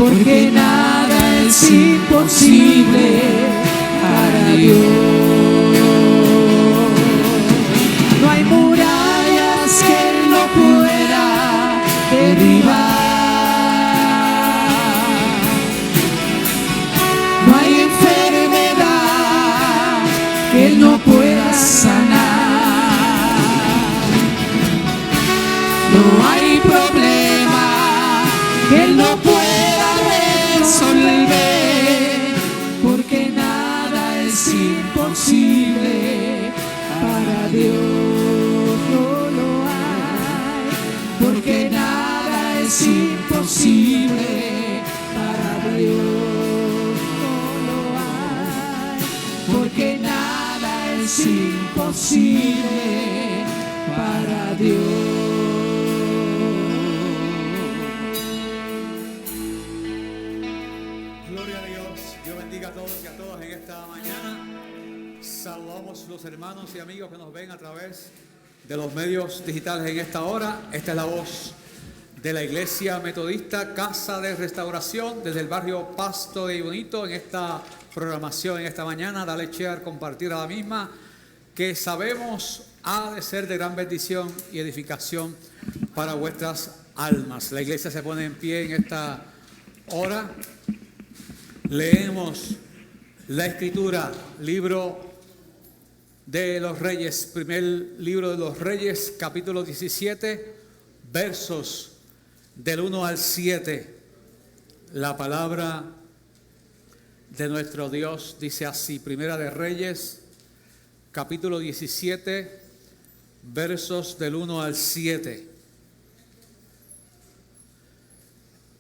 porque nada es imposible para Dios. No hay murallas que Él no pueda derribar. No hay enfermedad que Él no pueda sanar. No hay problema que Él no pueda resolver, porque nada es imposible para Dios. No lo hay, porque nada es imposible para Dios. No lo hay, porque nada es imposible para Dios. A todos y a todas en esta mañana. Saludamos los hermanos y amigos que nos ven a través de los medios digitales en esta hora. Esta es la voz de la Iglesia Metodista Casa de Restauración desde el barrio Pasto de Bonito en esta programación en esta mañana. Dale share, compartir a la misma, que sabemos ha de ser de gran bendición y edificación para vuestras almas. La iglesia se pone en pie en esta hora. Leemos la Escritura, libro de los Reyes, primer libro de los Reyes, capítulo 17, versos del 1 al 7. La palabra de nuestro Dios dice así: Primera de Reyes, capítulo 17, versos del 1 al 7.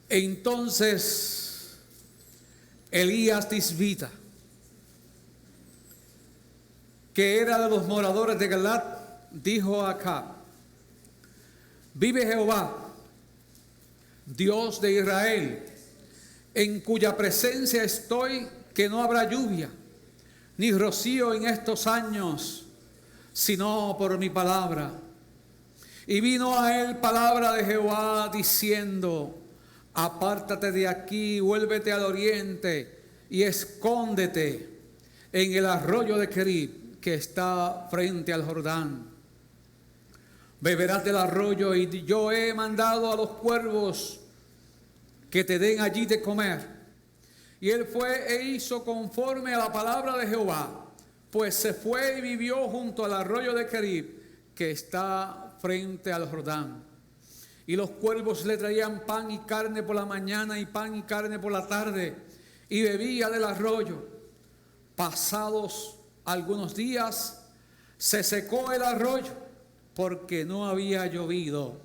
Entonces Elías Tisbita, que era de los moradores de Galaad, dijo a Acab: vive Jehová, Dios de Israel, en cuya presencia estoy, que no habrá lluvia, ni rocío en estos años, sino por mi palabra. Y vino a él palabra de Jehová diciendo: apártate de aquí, vuélvete al oriente y escóndete en el arroyo de Kerib, que está frente al Jordán. Beberás del arroyo, y yo he mandado a los cuervos que te den allí de comer. Y él fue e hizo conforme a la palabra de Jehová, pues se fue y vivió junto al arroyo de Kerib, que está frente al Jordán. Y los cuervos le traían pan y carne por la mañana y pan y carne por la tarde, y bebía del arroyo. Pasados algunos días se secó el arroyo, porque no había llovido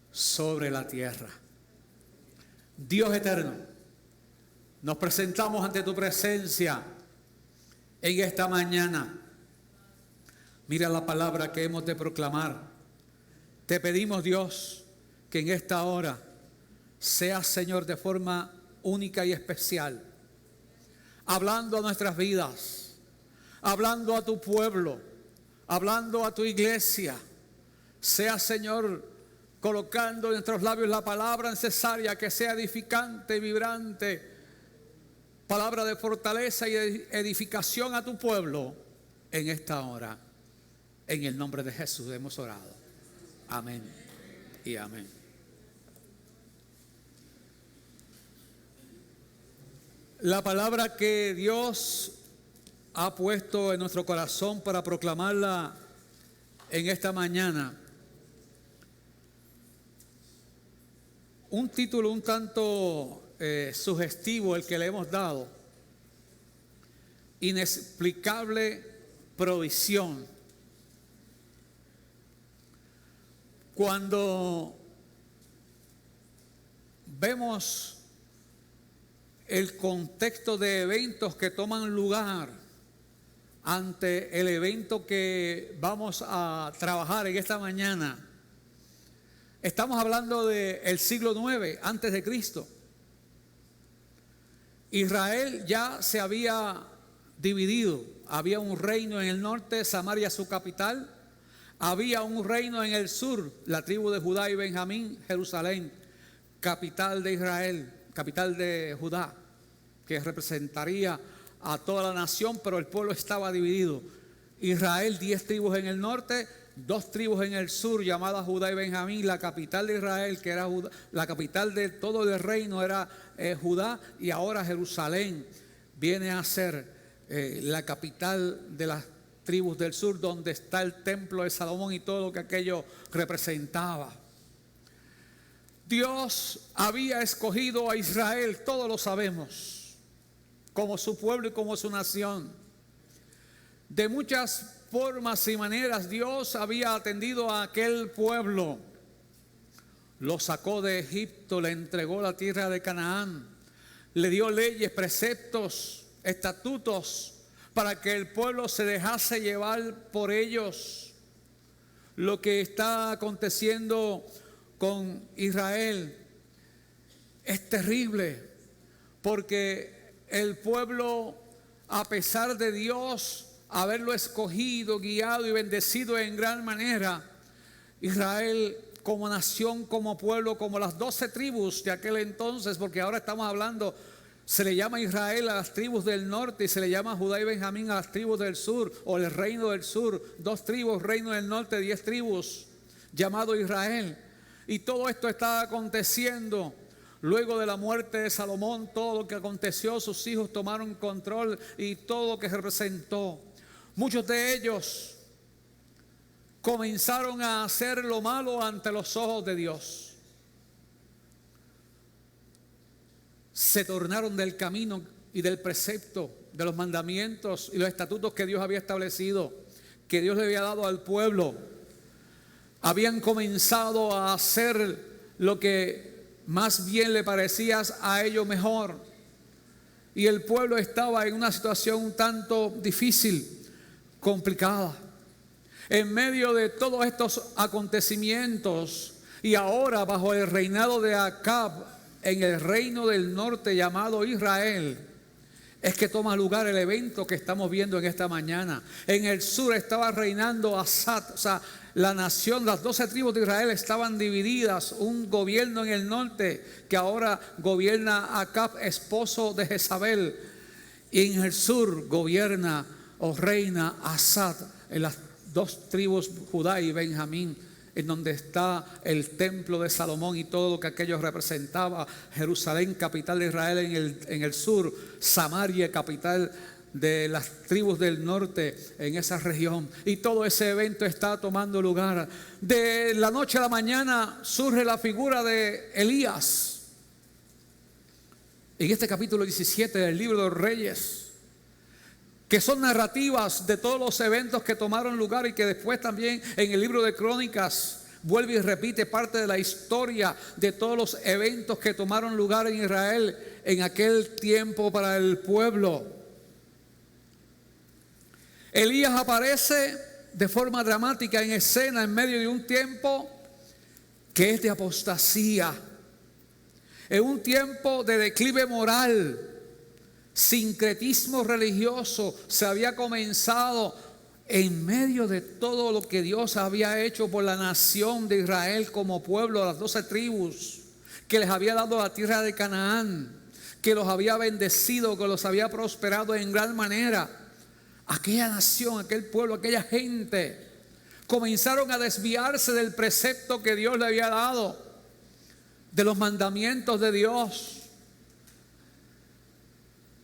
sobre la tierra. Dios eterno, nos presentamos ante tu presencia en esta mañana. Mira la palabra que hemos de proclamar. Te pedimos, Dios, que en esta hora seas, Señor, de forma única y especial, hablando a nuestras vidas, hablando a tu pueblo, hablando a tu iglesia. Sea, Señor, colocando en nuestros labios la palabra necesaria, que sea edificante, vibrante, palabra de fortaleza y edificación a tu pueblo en esta hora. En el nombre de Jesús hemos orado. Amén y amén. La palabra que Dios ha puesto en nuestro corazón para proclamarla en esta mañana, un título un tanto sugestivo el que le hemos dado: inexplicable provisión. Cuando vemos el contexto de eventos que toman lugar ante el evento que vamos a trabajar en esta mañana, estamos hablando del siglo IX antes de Cristo. Israel ya se había dividido. Había un reino en el norte, Samaria su capital. Había un reino en el sur, la tribu de Judá y Benjamín, Jerusalén, capital de Israel, capital de Judá, que representaría a toda la nación, pero el pueblo estaba dividido. Israel, 10 tribus en el norte, 2 tribus en el sur, llamadas Judá y Benjamín. La capital de Israel, que era Judá, la capital de todo el reino era Judá, y ahora Jerusalén viene a ser la capital de las tribus del sur, donde está el templo de Salomón y todo lo que aquello representaba. Dios había escogido a Israel, todos lo sabemos, como su pueblo y como su nación. De muchas formas y maneras Dios había atendido a aquel pueblo. Lo sacó de Egipto, le entregó la tierra de Canaán, le dio leyes, preceptos, estatutos, para que el pueblo se dejase llevar por ellos. Lo que está aconteciendo con Israel es terrible, porque el pueblo, a pesar de Dios haberlo escogido, guiado y bendecido en gran manera, Israel como nación, como pueblo, como las 12 tribus de aquel entonces, porque ahora estamos hablando, se le llama Israel a las tribus del norte y se le llama Judá y Benjamín a las tribus del sur, o el reino del sur, 2 tribus, reino del norte, 10 tribus, llamado Israel. Y todo esto está aconteciendo luego de la muerte de Salomón. Todo lo que aconteció, sus hijos tomaron control y todo lo que representó. Muchos de ellos comenzaron a hacer lo malo ante los ojos de Dios. Se tornaron del camino y del precepto, de los mandamientos y los estatutos que Dios había establecido, que Dios le había dado al pueblo. Habían comenzado a hacer lo que más bien le parecía a ellos mejor. Y el pueblo estaba en una situación un tanto difícil, complicada. En medio de todos estos acontecimientos, y ahora bajo el reinado de Acab, en el reino del norte llamado Israel, es que toma lugar el evento que estamos viendo en esta mañana. En el sur estaba reinando Asad, o sea, la nación, las 12 tribus de Israel estaban divididas. Un gobierno en el norte que ahora gobierna Acab, esposo de Jezabel, y en el sur gobierna o reina Asad, en las 2 tribus, Judá y Benjamín, en donde está el templo de Salomón y todo lo que aquello representaba. Jerusalén, capital de Israel en el sur, Samaria, capital de las tribus del norte en esa región. Y todo ese evento está tomando lugar. De la noche a la mañana surge la figura de Elías. En este capítulo 17 del libro de los Reyes, que son narrativas de todos los eventos que tomaron lugar y que después también en el libro de Crónicas vuelve y repite parte de la historia de todos los eventos que tomaron lugar en Israel en aquel tiempo para el pueblo. Elías aparece de forma dramática en escena en medio de un tiempo que es de apostasía, en un tiempo de declive moral. Sincretismo religioso se había comenzado en medio de todo lo que Dios había hecho por la nación de Israel como pueblo, las 12 tribus, que les había dado la tierra de Canaán, que los había bendecido, que los había prosperado en gran manera. Aquella nación, aquel pueblo, aquella gente comenzaron a desviarse del precepto que Dios le había dado, de los mandamientos de Dios.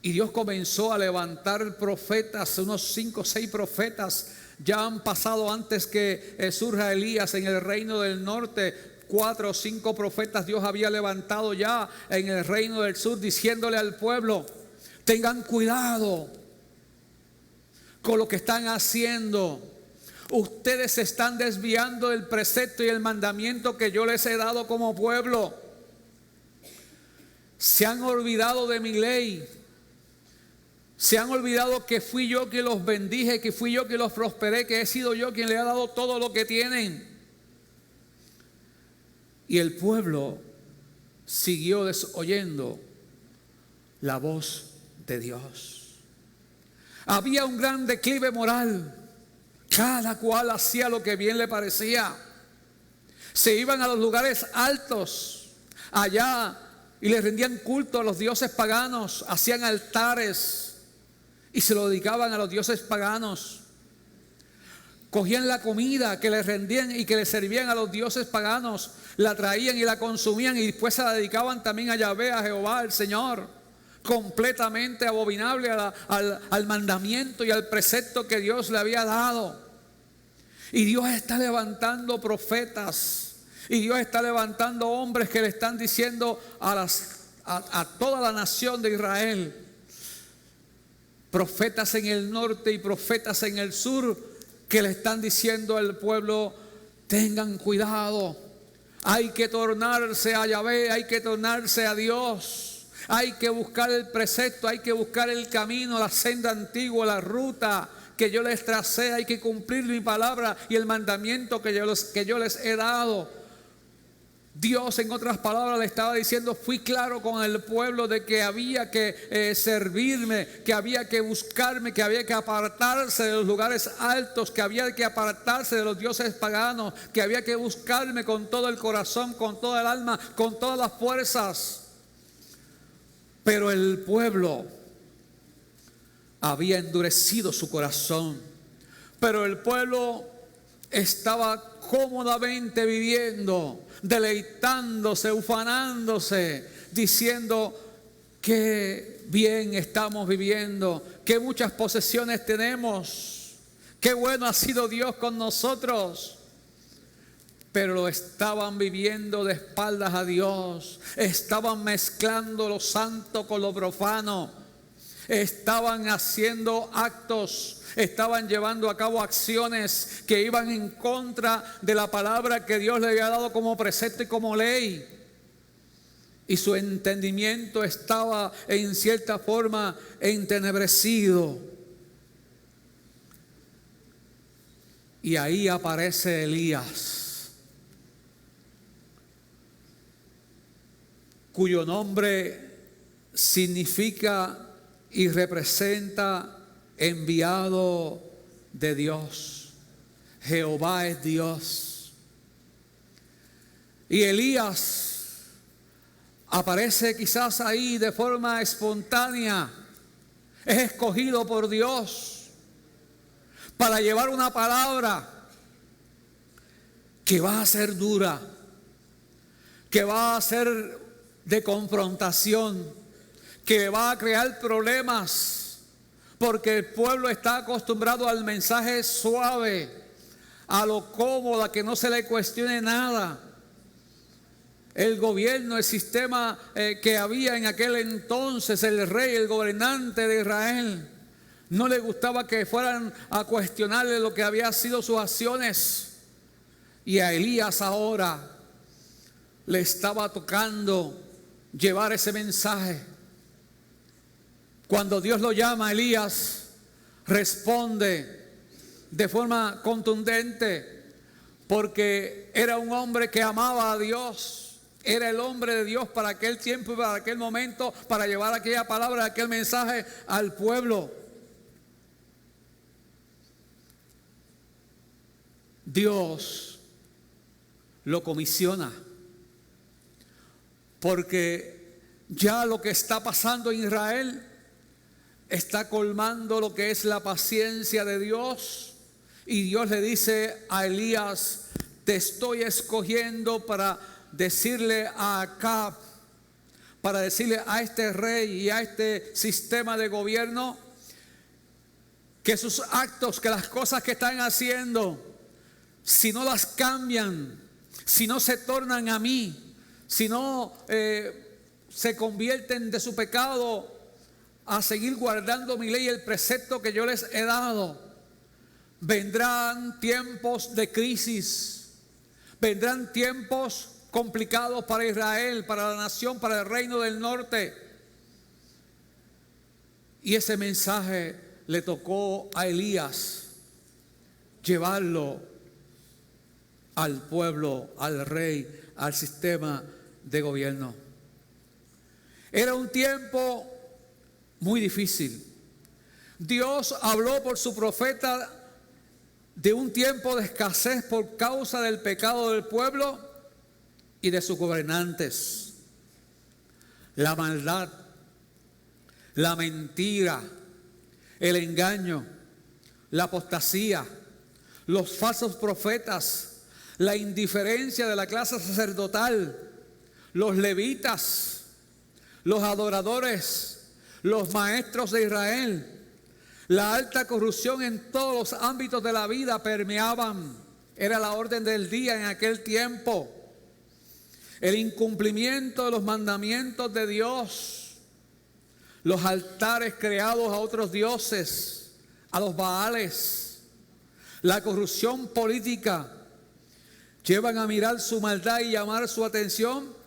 Y Dios comenzó a levantar profetas, unos 5 o 6 profetas. Ya han pasado antes que surja Elías en el reino del norte. 4 o 5 profetas Dios había levantado ya en el reino del sur, diciéndole al pueblo: tengan cuidado con lo que están haciendo. Ustedes se están desviando del precepto y el mandamiento que yo les he dado como pueblo. Se han olvidado de mi ley. Se han olvidado que fui yo quien los bendije, que fui yo quien los prosperé, que he sido yo quien le ha dado todo lo que tienen. Y el pueblo siguió desoyendo la voz de Dios. Había un gran declive moral. Cada cual hacía lo que bien le parecía. Se iban a los lugares altos. Allá y le rendían culto a los dioses paganos, hacían altares y se lo dedicaban a los dioses paganos. Cogían la comida que les rendían y que les servían a los dioses paganos, la traían y la consumían y después se la dedicaban también a Yahvé, a Jehová, al Señor. Completamente abominable al mandamiento y al precepto que Dios le había dado. Y Dios está levantando profetas, y Dios está levantando hombres que le están diciendo a toda la nación de Israel, profetas en el norte y profetas en el sur, que le están diciendo al pueblo: tengan cuidado, hay que tornarse a Yahvé, hay que tornarse a Dios, hay que buscar el precepto, hay que buscar el camino, la senda antigua, la ruta que yo les tracé, hay que cumplir mi palabra y el mandamiento que yo les he dado. Dios, en otras palabras, le estaba diciendo: fui claro con el pueblo de que había que servirme, que había que buscarme, que había que apartarse de los lugares altos, que había que apartarse de los dioses paganos, que había que buscarme con todo el corazón, con toda el alma, con todas las fuerzas. Pero el pueblo había endurecido su corazón, pero el pueblo estaba cómodamente viviendo, deleitándose, ufanándose, diciendo: qué bien estamos viviendo, qué muchas posesiones tenemos, qué bueno ha sido Dios con nosotros. Pero lo estaban viviendo de espaldas a Dios, estaban mezclando lo santo con lo profano, estaban haciendo actos, estaban llevando a cabo acciones que iban en contra de la palabra que Dios le había dado como precepto y como ley. Y su entendimiento estaba en cierta forma entenebrecido. Y ahí aparece Elías, cuyo nombre significa y representa enviado de Dios. Jehová es Dios. Y Elías aparece quizás ahí de forma espontánea. Es escogido por Dios para llevar una palabra que va a ser dura, que va a ser de confrontación, que va a crear problemas, porque el pueblo está acostumbrado al mensaje suave, a lo cómodo, a que no se le cuestione nada. El gobierno, el sistema que había en aquel entonces, el rey, el gobernante de Israel, no le gustaba que fueran a cuestionarle lo que había sido sus acciones. Y a Elías ahora le estaba tocando llevar ese mensaje. Cuando Dios lo llama, Elías responde de forma contundente, porque era un hombre que amaba a Dios, era el hombre de Dios para aquel tiempo y para aquel momento, para llevar aquella palabra, aquel mensaje al pueblo. Dios lo comisiona, porque ya lo que está pasando en Israel está colmando lo que es la paciencia de Dios. Y Dios le dice a Elías: te estoy escogiendo para decirle a Acab, para decirle a este rey y a este sistema de gobierno, que sus actos, que las cosas que están haciendo, si no las cambian, si no se tornan a mí, si no se convierten de su pecado a seguir guardando mi ley y el precepto que yo les he dado, vendrán tiempos de crisis, vendrán tiempos complicados para Israel, para la nación, para el reino del norte. Y ese mensaje le tocó a Elías llevarlo al pueblo, al rey, al sistema de gobierno. Era un tiempo muy difícil. Dios habló por su profeta de un tiempo de escasez por causa del pecado del pueblo y de sus gobernantes. la maldad, la mentira, el engaño, la apostasía, los falsos profetas, la indiferencia de la clase sacerdotal, los levitas, los adoradores, los maestros de Israel. La alta corrupción en todos los ámbitos de la vida permeaban. Era la orden del día en aquel tiempo. El incumplimiento de los mandamientos de Dios, los altares creados a otros dioses, a los Baales, la corrupción política, llevan a mirar su maldad y llamar su atención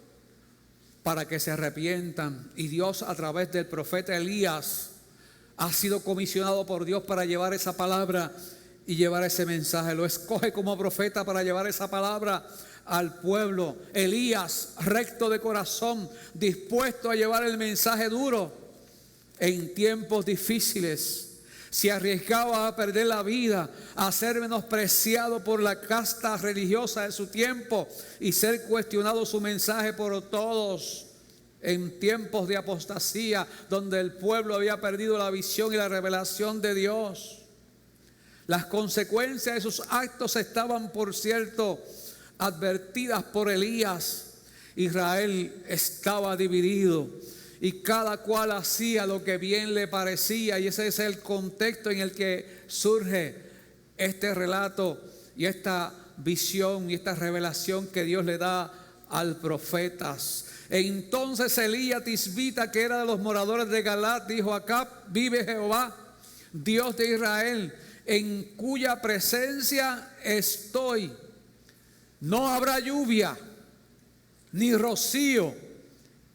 para que se arrepientan. Y Dios, a través del profeta Elías, ha sido comisionado por Dios para llevar esa palabra y llevar ese mensaje. Lo escoge como profeta para llevar esa palabra al pueblo. Elías, recto de corazón, dispuesto a llevar el mensaje duro en tiempos difíciles. Se arriesgaba a perder la vida, a ser menospreciado por la casta religiosa de su tiempo y ser cuestionado su mensaje por todos en tiempos de apostasía, donde el pueblo había perdido la visión y la revelación de Dios. Las consecuencias de sus actos estaban, por cierto, advertidas por Elías. Israel estaba dividido y cada cual hacía lo que bien le parecía, y ese es el contexto en el que surge este relato y esta visión y esta revelación que Dios le da al profeta. Entonces Elías Tisbita, que era de los moradores de Galat, dijo a Acab: vive Jehová, Dios de Israel, en cuya presencia estoy, no habrá lluvia ni rocío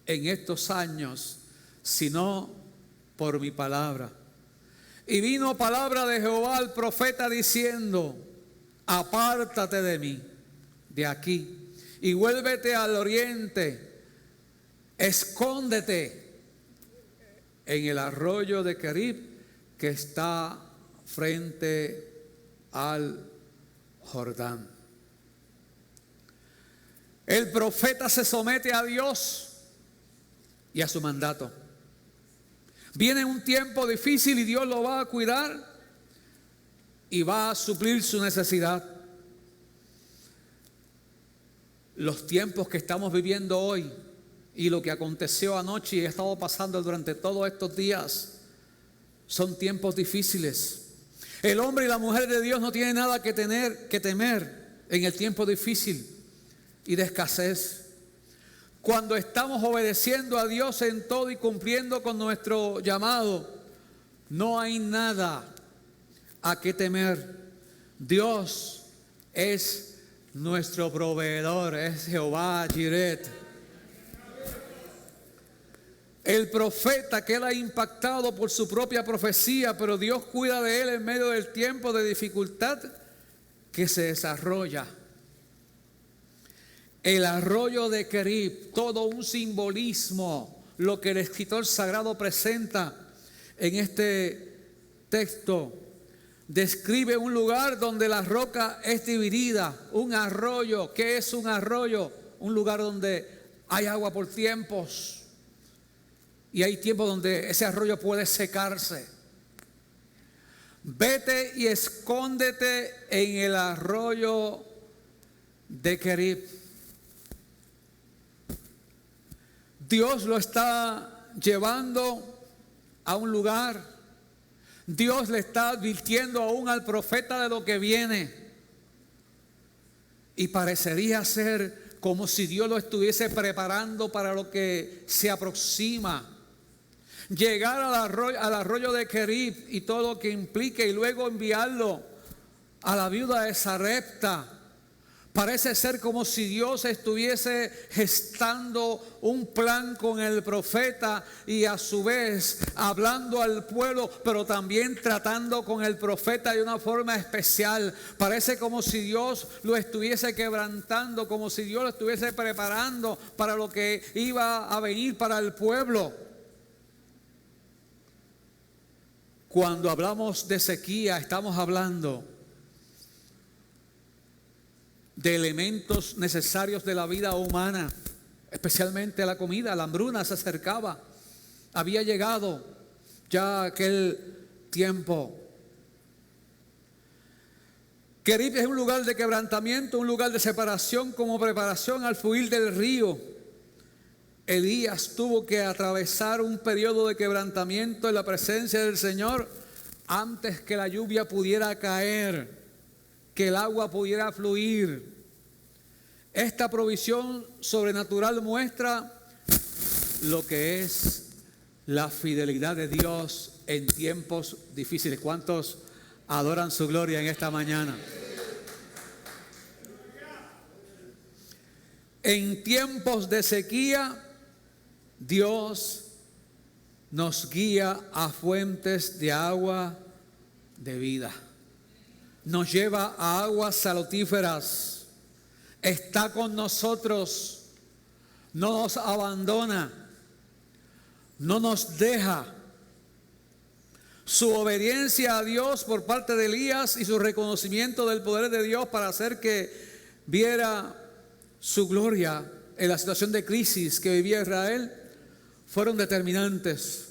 en estos años, sino por mi palabra. Y vino palabra de Jehová al profeta diciendo: apártate de mí, de aquí, y vuélvete al oriente, escóndete en el arroyo de Kerib, que está frente al Jordán. El profeta se somete a Dios y a su mandato. Viene un tiempo difícil y Dios lo va a cuidar y va a suplir su necesidad. Los tiempos que estamos viviendo hoy y lo que aconteció anoche y ha estado pasando durante todos estos días son tiempos difíciles. El hombre y la mujer de Dios no tienen nada que temer en el tiempo difícil y de escasez. Cuando estamos obedeciendo a Dios en todo y cumpliendo con nuestro llamado, no hay nada a qué temer. Dios es nuestro proveedor, es Jehová Jiret. El profeta queda impactado por su propia profecía, pero Dios cuida de él en medio del tiempo de dificultad que se desarrolla. El arroyo de Kerib, todo un simbolismo, lo que el escritor sagrado presenta en este texto. Describe un lugar donde la roca es dividida, un arroyo. ¿Qué es un arroyo? Un lugar donde hay agua por tiempos y hay tiempos donde ese arroyo puede secarse. Vete y escóndete en el arroyo de Kerib. Dios lo está llevando a un lugar. Dios le está advirtiendo aún al profeta de lo que viene. Y parecería ser como si Dios lo estuviese preparando para lo que se aproxima. Llegar al arroyo de Kerib y todo lo que implique, y luego enviarlo a la viuda de Sarepta. Parece ser como si Dios estuviese gestando un plan con el profeta y a su vez hablando al pueblo, pero también tratando con el profeta de una forma especial. Parece como si Dios lo estuviese quebrantando, como si Dios lo estuviese preparando para lo que iba a venir para el pueblo. Cuando hablamos de sequía, estamos hablando de elementos necesarios de la vida humana. especialmente la comida. La hambruna se acercaba, había llegado ya aquel tiempo. Querib es un lugar de quebrantamiento, un lugar de separación como preparación al fluir del río. Elías tuvo que atravesar un periodo de quebrantamiento en la presencia del Señor antes que la lluvia pudiera caer, que el agua pudiera fluir. Esta provisión sobrenatural muestra lo que es la fidelidad de Dios en tiempos difíciles. ¿Cuántos adoran su gloria en esta mañana? En tiempos de sequía, Dios nos guía a fuentes de agua de vida. Nos lleva a aguas salutíferas. Está con nosotros. No nos abandona. No nos deja. Su obediencia a Dios por parte de Elías y su reconocimiento del poder de Dios para hacer que viera su gloria en la situación de crisis que vivía Israel fueron determinantes.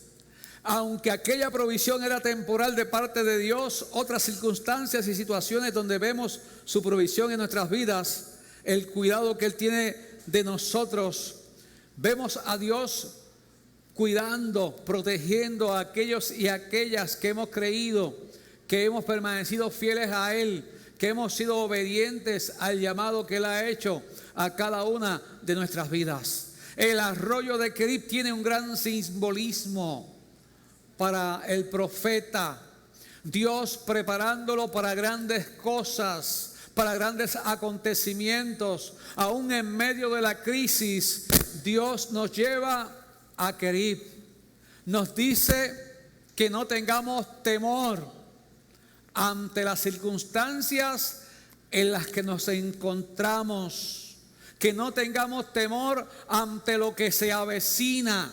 Aunque aquella provisión era temporal de parte de Dios, otras circunstancias y situaciones donde vemos su provisión en nuestras vidas, el cuidado que Él tiene de nosotros, vemos a Dios cuidando, protegiendo a aquellos y aquellas que hemos creído, que hemos permanecido fieles a Él, que hemos sido obedientes al llamado que Él ha hecho a cada una de nuestras vidas. El arroyo de Querib tiene un gran simbolismo para el profeta. Dios preparándolo para grandes cosas, para grandes acontecimientos. Aún en medio de la crisis, Dios nos lleva a Querib. Nos dice que no tengamos temor ante las circunstancias en las que nos encontramos. Que no tengamos temor ante lo que se avecina,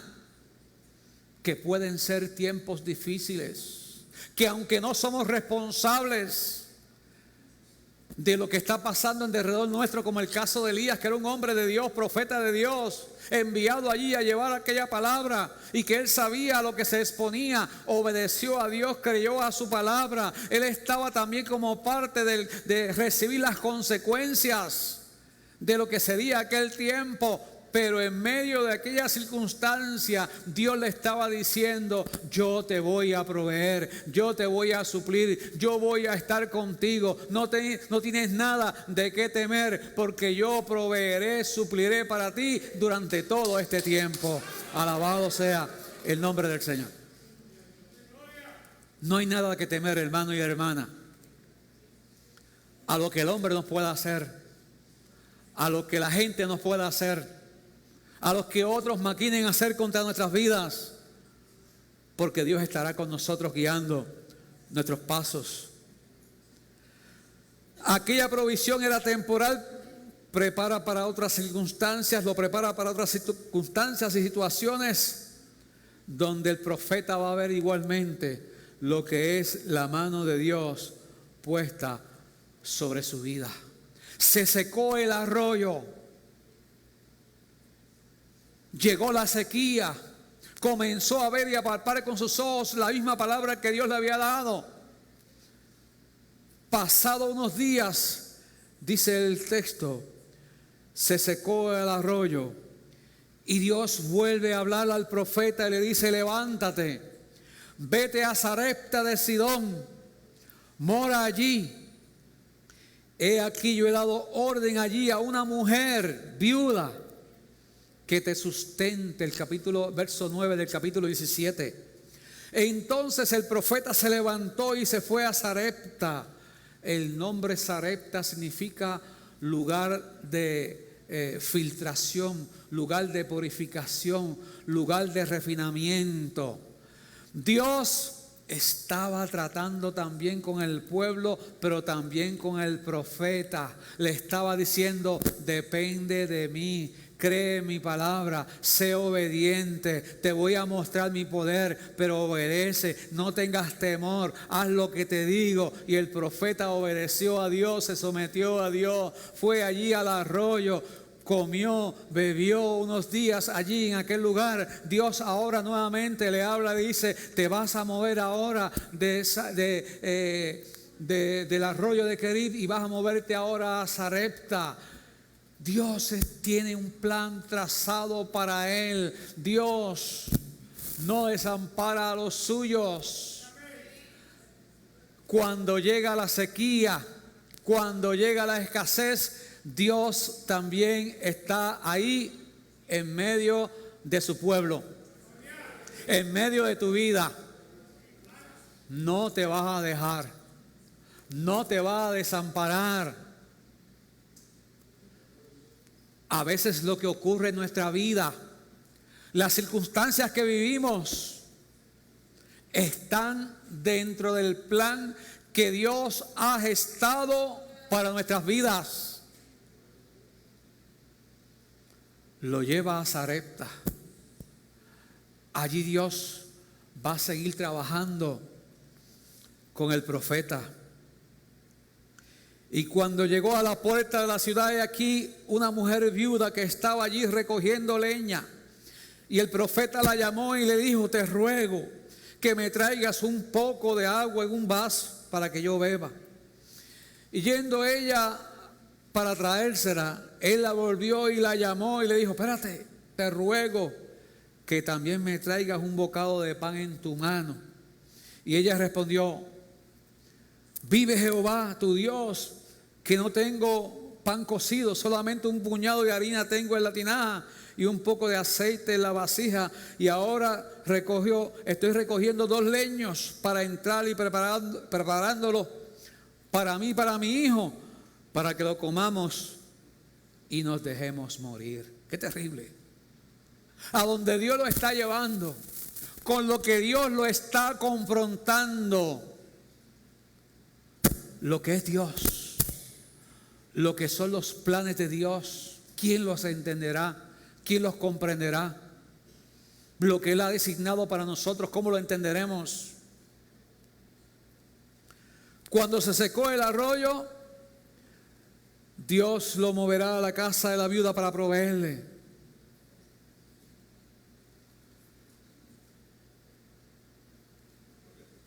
que pueden ser tiempos difíciles, que aunque no somos responsables de lo que está pasando en derredor nuestro, como el caso de Elías, que era un hombre de Dios, profeta de Dios, enviado allí a llevar aquella palabra, y que él sabía a lo que se exponía, obedeció a Dios, creyó a su palabra. Él estaba también como parte de recibir las consecuencias de lo que sería aquel tiempo, pero en medio de aquella circunstancia Dios le estaba diciendo: yo te voy a proveer, yo te voy a suplir, yo voy a estar contigo, no tienes nada de qué temer, porque yo proveeré, supliré para ti durante todo este tiempo. Alabado sea el nombre del Señor. No hay nada que temer, hermano y hermana, a lo que el hombre nos pueda hacer, a lo que la gente nos pueda hacer, a los que otros maquinen hacer contra nuestras vidas, porque Dios estará con nosotros guiando nuestros pasos. Aquella provisión era temporal, prepara para otras circunstancias, lo prepara para otras circunstancias y situaciones donde el profeta va a ver igualmente lo que es la mano de Dios puesta sobre su vida. Se secó el arroyo, llegó la sequía, comenzó a ver y a palpar con sus ojos la misma palabra que Dios le había dado. Pasado unos días, dice el texto, se secó el arroyo y Dios vuelve a hablar al profeta y le dice: levántate, vete a Sarepta de Sidón, mora allí. He aquí yo he dado orden allí a una mujer viuda que te sustente. Verso 9 del capítulo 17. Entonces el profeta se levantó y se fue a Sarepta. El nombre Sarepta significa lugar de filtración, lugar de purificación, lugar de refinamiento. Dios estaba tratando también con el pueblo, pero también con el profeta. Le estaba diciendo: depende de mí, cree mi palabra, sé obediente, te voy a mostrar mi poder, pero obedece, no tengas temor, haz lo que te digo. Y el profeta obedeció a Dios, se sometió a Dios, fue allí al arroyo, comió, bebió unos días allí en aquel lugar. Dios ahora nuevamente le habla, dice, te vas a mover ahora del arroyo de Querib y vas a moverte ahora a Sarepta. Dios tiene un plan trazado para él. Dios no desampara a los suyos. Cuando llega la sequía, cuando llega la escasez, Dios también está ahí en medio de su pueblo, en medio de tu vida. No te vas a dejar, no te va a desamparar. A veces lo que ocurre en nuestra vida, las circunstancias que vivimos, están dentro del plan que Dios ha gestado para nuestras vidas. Lo lleva a Sarepta. Allí Dios va a seguir trabajando con el profeta. Y cuando llegó a la puerta de la ciudad, hay aquí una mujer viuda que estaba allí recogiendo leña. Y el profeta la llamó y le dijo, te ruego que me traigas un poco de agua en un vaso para que yo beba. Y yendo ella para traérsela, él la volvió y la llamó y le dijo, espérate, te ruego que también me traigas un bocado de pan en tu mano. Y ella respondió, vive Jehová tu Dios, que no tengo pan cocido, solamente un puñado de harina tengo en la tinaja y un poco de aceite en la vasija. Y ahora estoy recogiendo 2 leños para entrar y preparándolo para mí y para mi hijo, para que lo comamos y nos dejemos morir. Qué terrible. A donde Dios lo está llevando, con lo que Dios lo está confrontando, lo que es Dios, lo que son los planes de Dios, ¿quién los entenderá? ¿Quién los comprenderá? Lo que Él ha designado para nosotros, ¿cómo lo entenderemos? Cuando se secó el arroyo, Dios lo moverá a la casa de la viuda para proveerle.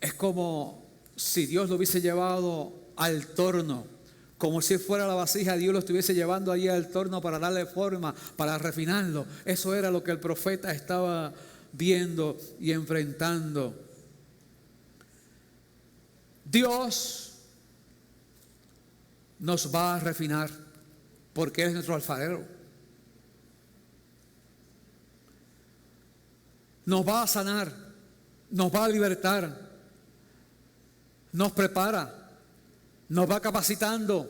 Es como si Dios lo hubiese llevado al torno, como si fuera la vasija, Dios lo estuviese llevando allí al torno para darle forma, para refinarlo. Eso era lo que el profeta estaba viendo y enfrentando. Dios nos va a refinar porque Él es nuestro alfarero. Nos va a sanar, nos va a libertar, nos prepara, nos va capacitando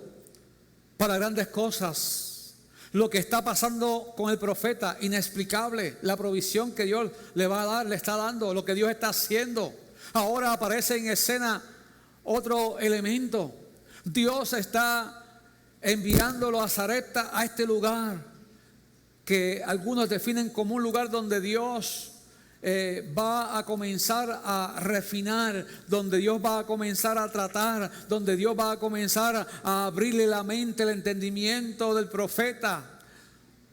para grandes cosas. Lo que está pasando con el profeta, inexplicable, la provisión que Dios le va a dar, le está dando, lo que Dios está haciendo. Ahora aparece en escena otro elemento. Dios está enviándolo a Sarepta, a este lugar que algunos definen como un lugar donde Dios va a comenzar a refinar, donde Dios va a comenzar a tratar, donde Dios va a comenzar a abrirle la mente, el entendimiento del profeta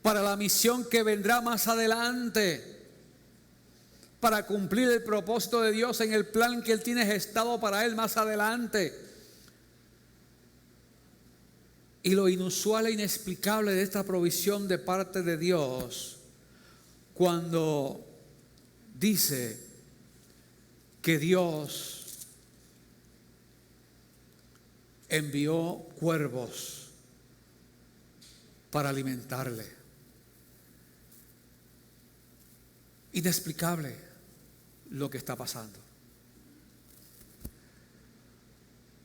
para la misión que vendrá más adelante, para cumplir el propósito de Dios en el plan que Él tiene gestado para él más adelante. Y lo inusual e inexplicable de esta provisión de parte de Dios, cuando dice que Dios envió cuervos para alimentarle. Inexplicable lo que está pasando.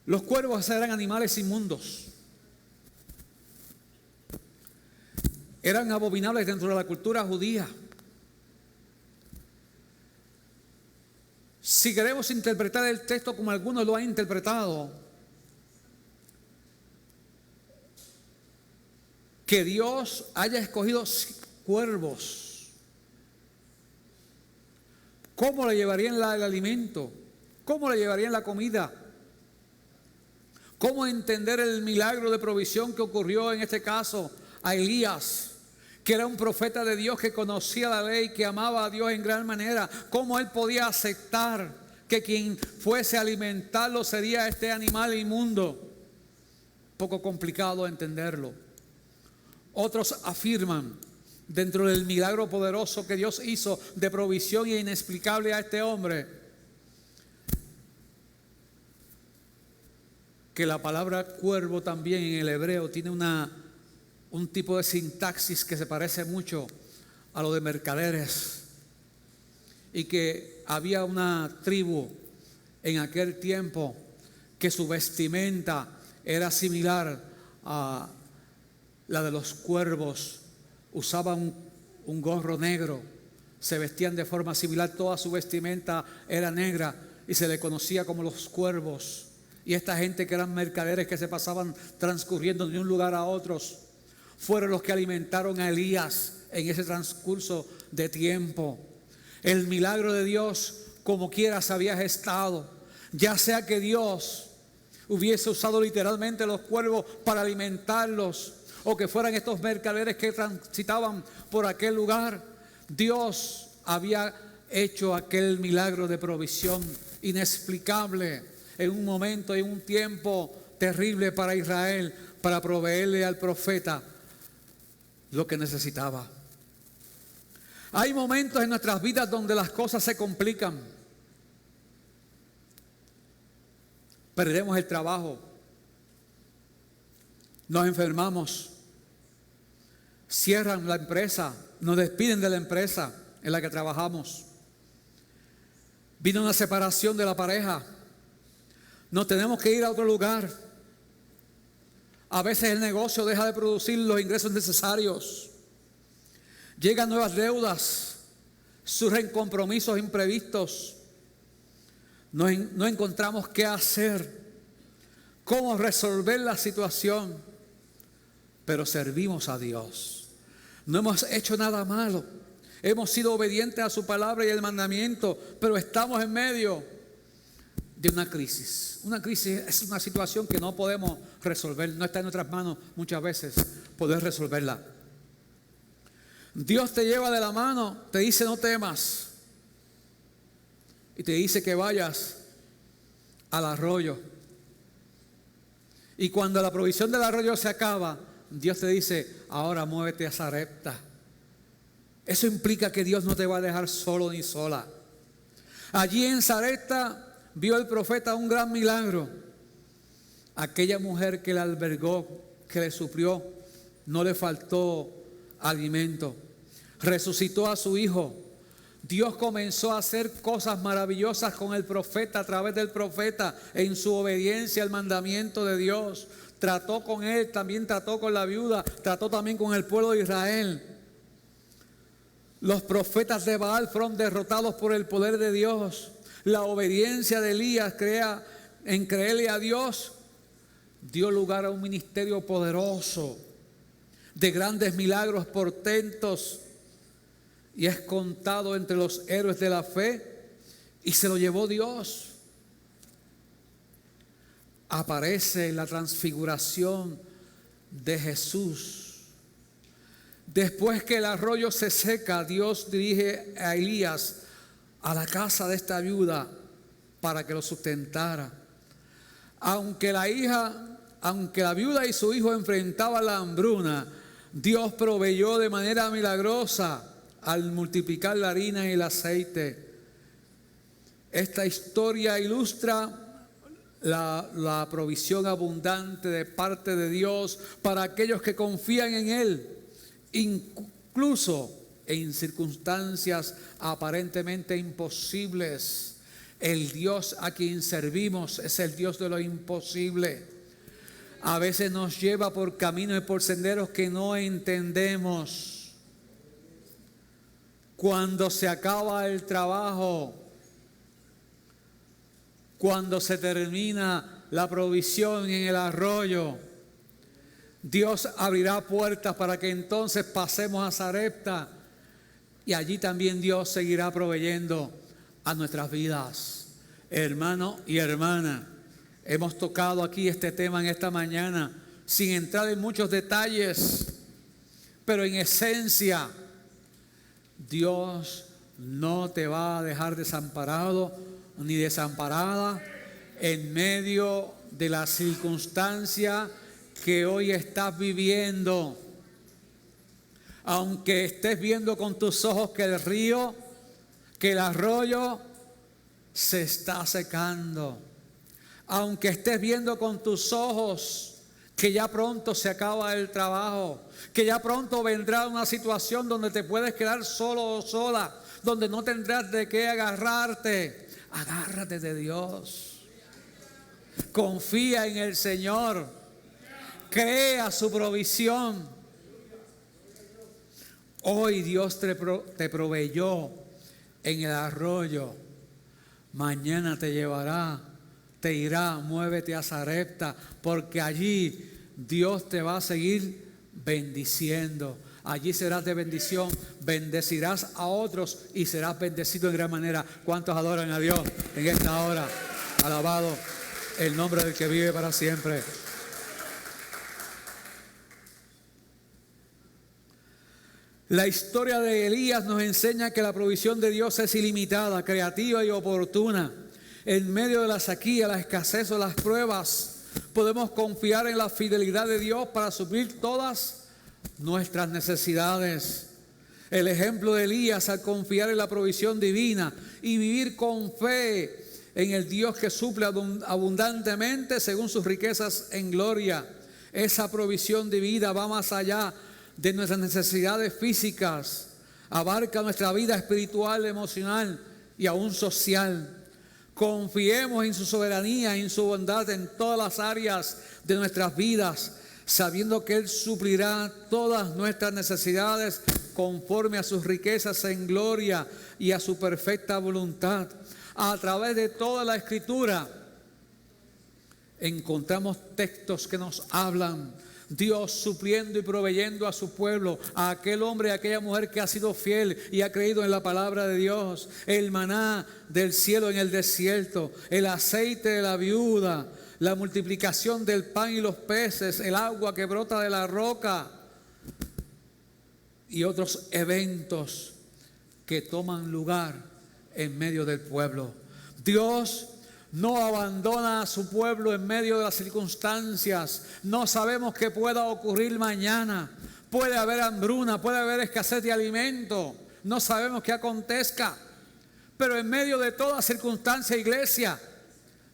Los cuervos eran animales inmundos. Eran abominables dentro de la cultura judía. Si queremos interpretar el texto como algunos lo han interpretado, que Dios haya escogido cuervos, ¿cómo le llevarían el alimento? ¿Cómo le llevarían la comida? ¿Cómo entender el milagro de provisión que ocurrió en este caso a Elías que era un profeta de Dios, que conocía la ley, que amaba a Dios en gran manera, ¿cómo él podía aceptar que quien fuese a alimentarlo sería este animal inmundo? Poco complicado entenderlo. Otros afirman, dentro del milagro poderoso que Dios hizo de provisión e inexplicable a este hombre, que la palabra cuervo también en el hebreo tiene un tipo de sintaxis que se parece mucho a lo de mercaderes, y que había una tribu en aquel tiempo que su vestimenta era similar a la de los cuervos. Usaban un gorro negro, se vestían de forma similar, toda su vestimenta era negra y se le conocía como los cuervos. Y esta gente, que eran mercaderes que se pasaban transcurriendo de un lugar a otros, fueron los que alimentaron a Elías en ese transcurso de tiempo. El milagro de Dios, como quiera, se había gestado, ya sea que Dios hubiese usado literalmente los cuervos para alimentarlos, o que fueran estos mercaderes que transitaban por aquel lugar. Dios había hecho aquel milagro de provisión inexplicable en un momento, en un tiempo terrible para Israel, para proveerle al profeta lo que necesitaba. Hay momentos en nuestras vidas donde las cosas se complican. Perdemos el trabajo, nos enfermamos, cierran la empresa, nos despiden de la empresa en la que trabajamos. Vino una separación de la pareja, nos tenemos que ir a otro lugar. A veces el negocio deja de producir los ingresos necesarios. Llegan nuevas deudas, surgen compromisos imprevistos. No encontramos qué hacer, cómo resolver la situación, pero servimos a Dios. No hemos hecho nada malo, hemos sido obedientes a su palabra y el mandamiento, pero estamos en medio de una crisis. Una crisis es una situación que no podemos resolver, no está en nuestras manos muchas veces poder resolverla. Dios te lleva de la mano, te dice no temas, y te dice que vayas al arroyo. Y cuando la provisión del arroyo se acaba, Dios te dice, ahora muévete a Sarepta. Eso implica que Dios no te va a dejar solo ni sola. Allí en Sarepta vio el profeta un gran milagro. Aquella mujer que le albergó, que le suplió, no le faltó alimento. Resucitó a su hijo. Dios comenzó a hacer cosas maravillosas con el profeta, a través del profeta, en su obediencia al mandamiento de Dios. Trató con él, también trató con la viuda, trató también con el pueblo de Israel. Los profetas de Baal fueron derrotados por el poder de Dios. La obediencia de Elías en creerle a Dios dio lugar a un ministerio poderoso de grandes milagros, portentos, y es contado entre los héroes de la fe, y se lo llevó Dios. Aparece la transfiguración de Jesús. Después que el arroyo se seca, Dios dirige a Elías a la casa de esta viuda para que lo sustentara. Aunque la viuda y su hijo enfrentaban la hambruna, Dios proveyó de manera milagrosa al multiplicar la harina y el aceite. Esta historia ilustra la provisión abundante de parte de Dios para aquellos que confían en Él, incluso en circunstancias aparentemente imposibles. El Dios a quien servimos es el Dios de lo imposible. A veces nos lleva por caminos y por senderos que no entendemos. Cuando se acaba el trabajo, cuando se termina la provisión en el arroyo, Dios abrirá puertas para que entonces pasemos a Sarepta, y allí también Dios seguirá proveyendo a nuestras vidas. Hermano y hermana, hemos tocado aquí este tema en esta mañana sin entrar en muchos detalles. Pero en esencia, Dios no te va a dejar desamparado ni desamparada en medio de la circunstancia que hoy estás viviendo. Aunque estés viendo con tus ojos que el río, que el arroyo se está secando. Aunque estés viendo con tus ojos que ya pronto se acaba el trabajo, que ya pronto vendrá una situación donde te puedes quedar solo o sola, donde no tendrás de qué agarrarte. Agárrate de Dios. Confía en el Señor. Crea su provisión. Hoy Dios te proveyó en el arroyo. Mañana te llevará, te dirá, muévete a Sarepta, porque allí Dios te va a seguir bendiciendo. Allí serás de bendición, bendecirás a otros y serás bendecido en gran manera. ¿Cuántos adoran a Dios en esta hora? Alabado el nombre del que vive para siempre. La historia de Elías nos enseña que la provisión de Dios es ilimitada, creativa y oportuna. En medio de la sequía, la escasez o las pruebas, podemos confiar en la fidelidad de Dios para suplir todas nuestras necesidades. El ejemplo de Elías al confiar en la provisión divina y vivir con fe en el Dios que suple abundantemente según sus riquezas en gloria. Esa provisión divina va más allá de nuestras necesidades físicas, abarca nuestra vida espiritual, emocional y aún social. Confiemos en su soberanía, en su bondad en todas las áreas de nuestras vidas, sabiendo que Él suplirá todas nuestras necesidades conforme a sus riquezas en gloria y a su perfecta voluntad. A través de toda la Escritura encontramos textos que nos hablan Dios supliendo y proveyendo a su pueblo, a aquel hombre y a aquella mujer que ha sido fiel y ha creído en la palabra de Dios. El maná del cielo en el desierto, el aceite de la viuda, la multiplicación del pan y los peces, el agua que brota de la roca y otros eventos que toman lugar en medio del pueblo. Dios no abandona a su pueblo en medio de las circunstancias. No sabemos qué pueda ocurrir mañana. Puede haber hambruna, puede haber escasez de alimento. No sabemos qué acontezca. Pero en medio de toda circunstancia, iglesia,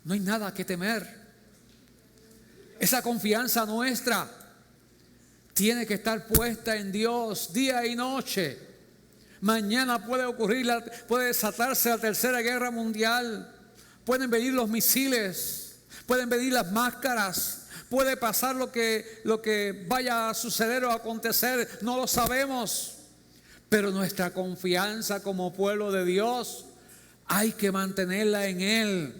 no hay nada que temer. Esa confianza nuestra tiene que estar puesta en Dios día y noche. Mañana puede ocurrir, puede desatarse la tercera guerra mundial. Pueden venir los misiles, pueden venir las máscaras, puede pasar lo que vaya a suceder o acontecer, no lo sabemos. Pero nuestra confianza como pueblo de Dios hay que mantenerla en Él.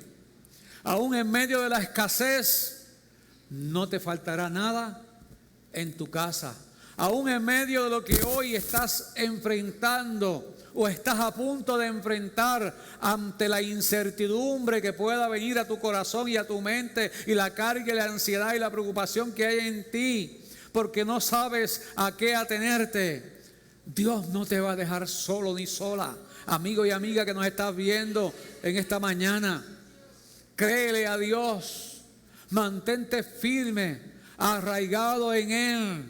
Aún en medio de la escasez, no te faltará nada en tu casa. Aún en medio de lo que hoy estás enfrentando o estás a punto de enfrentar, ante la incertidumbre que pueda venir a tu corazón y a tu mente, y la carga y la ansiedad y la preocupación que hay en ti, porque no sabes a qué atenerte, Dios no te va a dejar solo ni sola. Amigo y amiga que nos estás viendo en esta mañana, créele a Dios, mantente firme, arraigado en Él.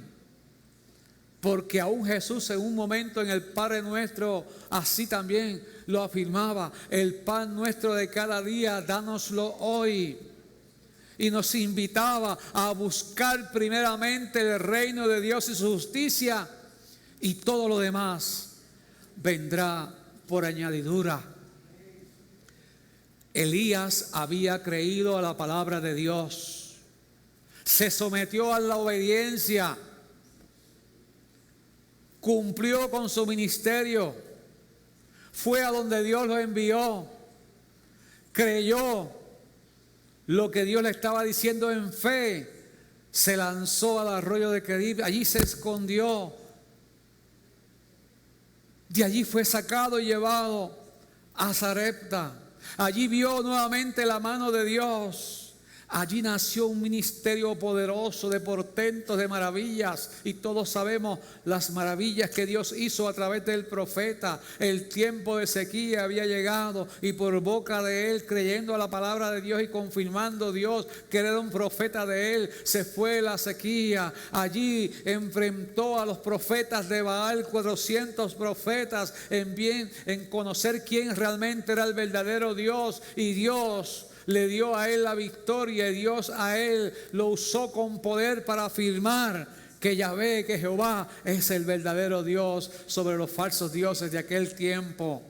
Porque aún Jesús en un momento en el Padre Nuestro así también lo afirmaba: el pan nuestro de cada día, dánoslo hoy. Y nos invitaba a buscar primeramente el reino de Dios y su justicia, y todo lo demás vendrá por añadidura. Elías había creído a la palabra de Dios, se sometió a la obediencia, cumplió con su ministerio, fue a donde Dios lo envió, creyó lo que Dios le estaba diciendo en fe, se lanzó al arroyo de Querib, allí se escondió, de allí fue sacado y llevado a Sarepta, allí vio nuevamente la mano de Dios, Allí nació un ministerio poderoso de portentos, de maravillas, y todos sabemos las maravillas que Dios hizo a través del profeta. El tiempo de sequía había llegado y por boca de él, creyendo a la palabra de Dios y confirmando Dios que era un profeta de él, se fue la sequía. Allí enfrentó a los profetas de Baal, 400 profetas, en conocer quién realmente era el verdadero Dios, y Dios le dio a él la victoria, y Dios a él lo usó con poder para afirmar que Yahvé, que Jehová es el verdadero Dios sobre los falsos dioses de aquel tiempo.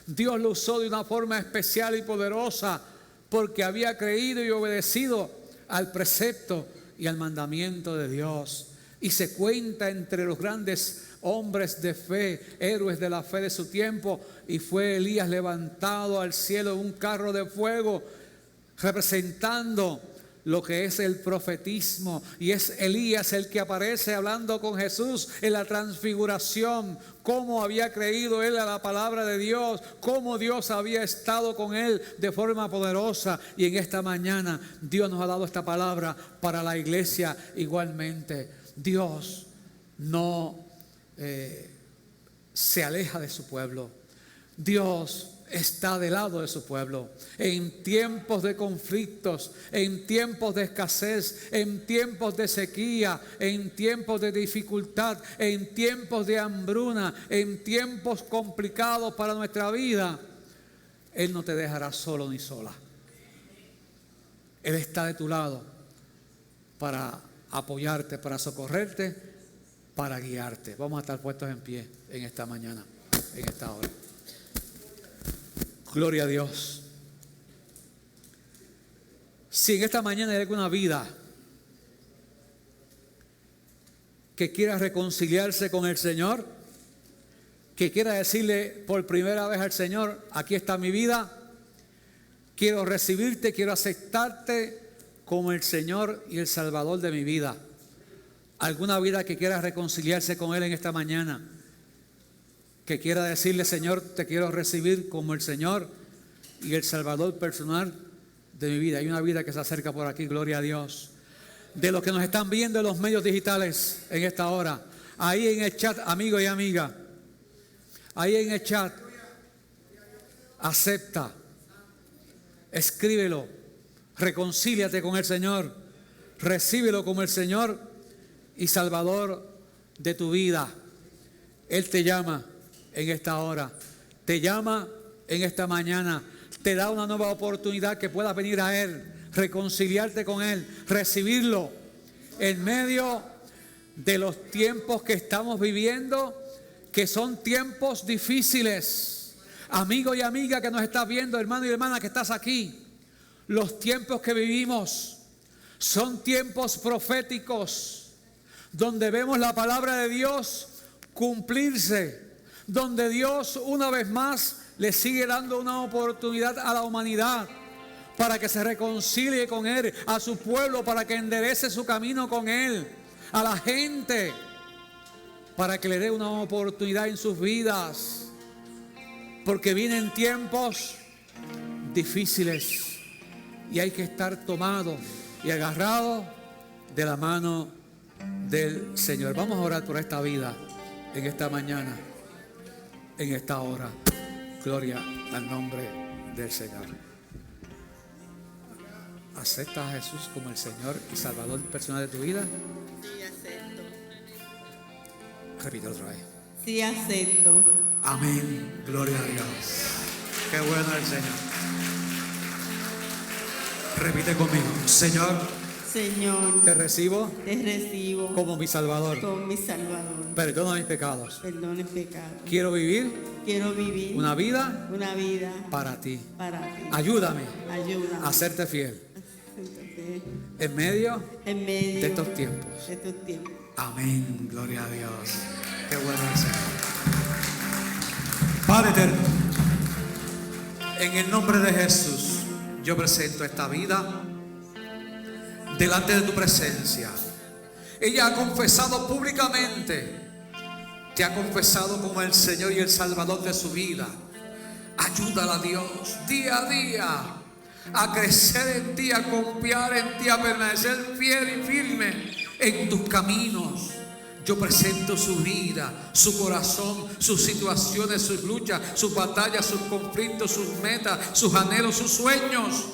Dios lo usó de una forma especial y poderosa porque había creído y obedecido al precepto y al mandamiento de Dios. Y se cuenta entre los grandes hombres de fe, héroes de la fe de su tiempo, y fue Elías levantado al cielo en un carro de fuego, representando lo que es el profetismo, y es Elías el que aparece hablando con Jesús en la transfiguración, cómo había creído él a la palabra de Dios, cómo Dios había estado con él de forma poderosa. Y en esta mañana Dios nos ha dado esta palabra para la iglesia igualmente. Dios no se aleja de su pueblo. Dios está del lado de su pueblo en tiempos de conflictos, en tiempos de escasez, en tiempos de sequía, en tiempos de dificultad, en tiempos de hambruna, en tiempos complicados para nuestra vida. Él no te dejará solo ni sola. Él está de tu lado para apoyarte, para socorrerte, para guiarte. Vamos a estar puestos en pie en esta mañana, en esta hora. Gloria a Dios. Si en esta mañana hay alguna vida que quiera reconciliarse con el Señor, que quiera decirle por primera vez al Señor: aquí está mi vida, quiero recibirte, quiero aceptarte como el Señor y el Salvador de mi vida. Alguna vida que quiera reconciliarse con Él en esta mañana, que quiera decirle: Señor, te quiero recibir como el Señor y el Salvador personal de mi vida. Hay una vida que se acerca por aquí, gloria a Dios. De los que nos están viendo en los medios digitales en esta hora, ahí en el chat, amigo y amiga, ahí en el chat, acepta, escríbelo, reconcíliate con el Señor, recíbelo como el Señor y Salvador de tu vida. Él te llama en esta hora, te llama en esta mañana, te da una nueva oportunidad que puedas venir a Él, reconciliarte con Él, recibirlo en medio de los tiempos que estamos viviendo, que son tiempos difíciles. Amigo y amiga que nos estás viendo, hermano y hermana que estás aquí, los tiempos que vivimos son tiempos proféticos, donde vemos la palabra de Dios cumplirse, donde Dios una vez más le sigue dando una oportunidad a la humanidad para que se reconcilie con Él, a su pueblo para que enderece su camino con Él, a la gente para que le dé una oportunidad en sus vidas, porque vienen tiempos difíciles y hay que estar tomado y agarrado de la mano del Señor. Vamos a orar por esta vida en esta mañana, en esta hora. Gloria al nombre del Señor. ¿Aceptas a Jesús como el Señor y Salvador personal de tu vida? Sí, acepto. Repite otra vez. Sí, acepto. Amén. Gloria a Dios. Qué bueno el Señor. Repite conmigo. Señor, te recibo como mi Salvador. como mi Salvador. Perdona mis pecados. Perdona el pecado. Quiero vivir una vida para ti. Ayúdame a serte fiel en medio de estos tiempos. Amén. Gloria a Dios. Qué bueno es el Señor. Padre eterno, en el nombre de Jesús, yo presento esta vida delante de tu presencia. Ella ha confesado públicamente, te ha confesado como el Señor y el Salvador de su vida. Ayúdala, Dios, día a día a crecer en ti, a confiar en ti, a permanecer fiel y firme en tus caminos. Yo presento su vida, su corazón, sus situaciones, sus luchas, sus batallas, sus conflictos, sus metas, sus anhelos, sus sueños.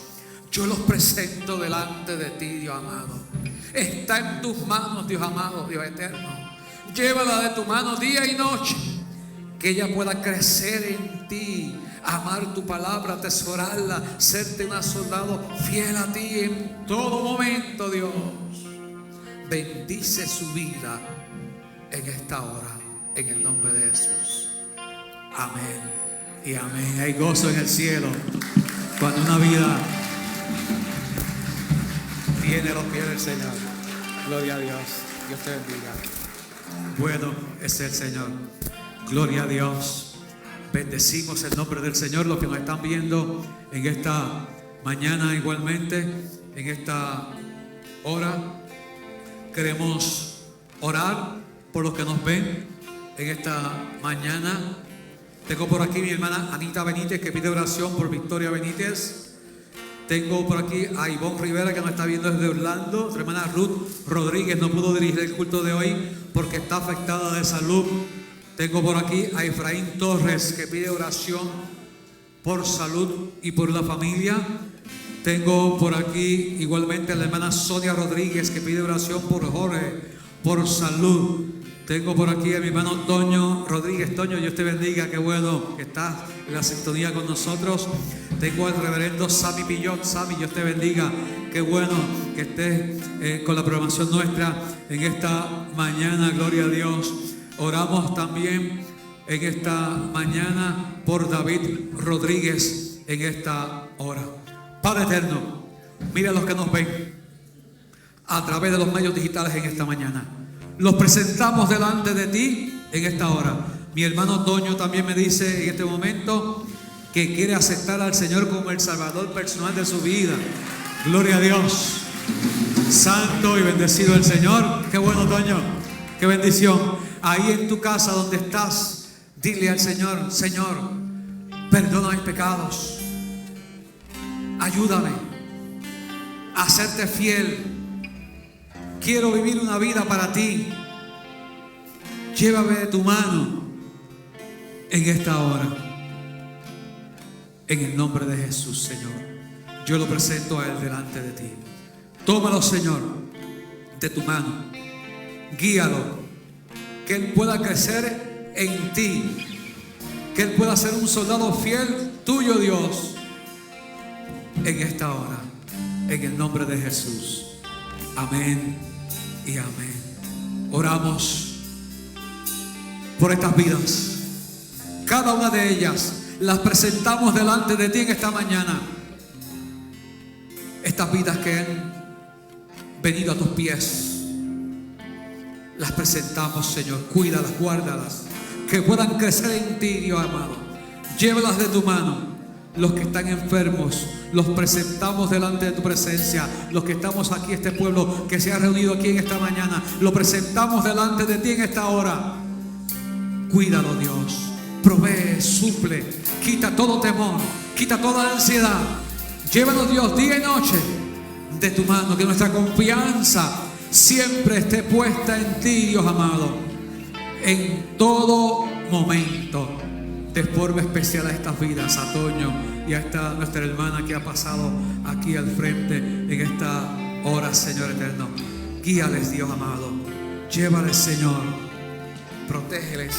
Yo los presento delante de ti, Dios amado. Está en tus manos, Dios amado, Dios eterno. Llévala de tu mano día y noche, que ella pueda crecer en ti, amar tu palabra, atesorarla, serte un soldado fiel a ti en todo momento, Dios. Bendice su vida en esta hora, en el nombre de Jesús. Amén y amén. Hay gozo en el cielo cuando una vida tiene los pies del Señor. Gloria a Dios. Dios te bendiga. Bueno es el Señor. Gloria a Dios. Bendecimos el nombre del Señor. Los que nos están viendo en esta mañana igualmente, en esta hora, queremos orar por los que nos ven en esta mañana. Tengo por aquí mi hermana Anita Benítez, que pide oración por Victoria Benítez. Tengo por aquí a Ivonne Rivera, que nos está viendo desde Orlando. Nuestra hermana Ruth Rodríguez no pudo dirigir el culto de hoy porque está afectada de salud. Tengo por aquí a Efraín Torres, que pide oración por salud y por la familia. Tengo por aquí igualmente a la hermana Sonia Rodríguez, que pide oración por Jorge, por salud. Tengo por aquí a mi hermano Toño Rodríguez. Toño, Dios te bendiga, qué bueno que estás en la sintonía con nosotros. Tengo al reverendo Sammy Pillot. Sammy, Dios te bendiga, qué bueno que estés con la programación nuestra en esta mañana, gloria a Dios. Oramos también en esta mañana por David Rodríguez en esta hora. Padre eterno, mira a los que nos ven a través de los medios digitales en esta mañana. Los presentamos delante de ti en esta hora. Mi hermano Toño también me dice en este momento que quiere aceptar al Señor como el Salvador personal de su vida. Gloria a Dios. Santo y bendecido el Señor. Qué bueno, Toño. Qué bendición. Ahí en tu casa donde estás, dile al Señor: Señor, perdona mis pecados. Ayúdame a serte fiel. Quiero vivir una vida para ti. Llévame de tu mano en esta hora. En el nombre de Jesús, Señor, yo lo presento a Él delante de ti. Tómalo, Señor, de tu mano. Guíalo. Que Él pueda crecer en ti. Que Él pueda ser un soldado fiel tuyo, Dios, en esta hora. En el nombre de Jesús. Amén y amén. Oramos por estas vidas. Cada una de ellas las presentamos delante de ti en esta mañana. Estas vidas que han venido a tus pies, las presentamos, Señor. Cuídalas, guárdalas, que puedan crecer en ti, Dios amado. Llévalas de tu mano. Los que están enfermos, los presentamos delante de tu presencia. Los que estamos aquí, este pueblo que se ha reunido aquí en esta mañana, lo presentamos delante de ti en esta hora. Cuídalo, Dios. Provee, suple, quita todo temor, quita toda ansiedad. Llévanos, Dios, día y noche de tu mano. Que nuestra confianza siempre esté puesta en ti, Dios amado, en todo momento. De forma especial a estas vidas, a Toño y a esta nuestra hermana que ha pasado aquí al frente en esta hora, Señor eterno. Guíales, Dios amado. Llévales, Señor. Protégeles.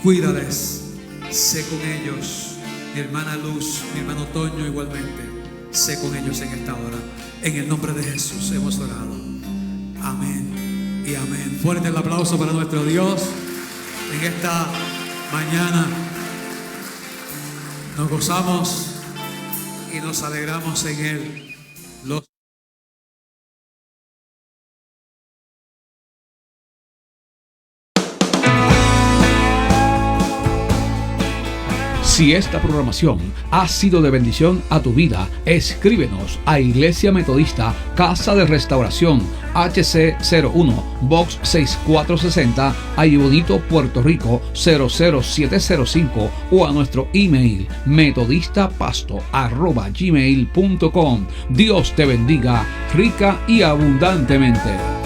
Cuídales. Sé con ellos. Mi hermana Luz, mi hermano Toño igualmente. Sé con ellos en esta hora. En el nombre de Jesús hemos orado. Amén y amén. Fuerte el aplauso para nuestro Dios en esta mañana. Nos gozamos y nos alegramos en Él. Si esta programación ha sido de bendición a tu vida, escríbenos a Iglesia Metodista Casa de Restauración, HC01, Box 6460, Aybonito, Puerto Rico 00705, o a nuestro email metodistapasto@gmail.com. Dios te bendiga rica y abundantemente.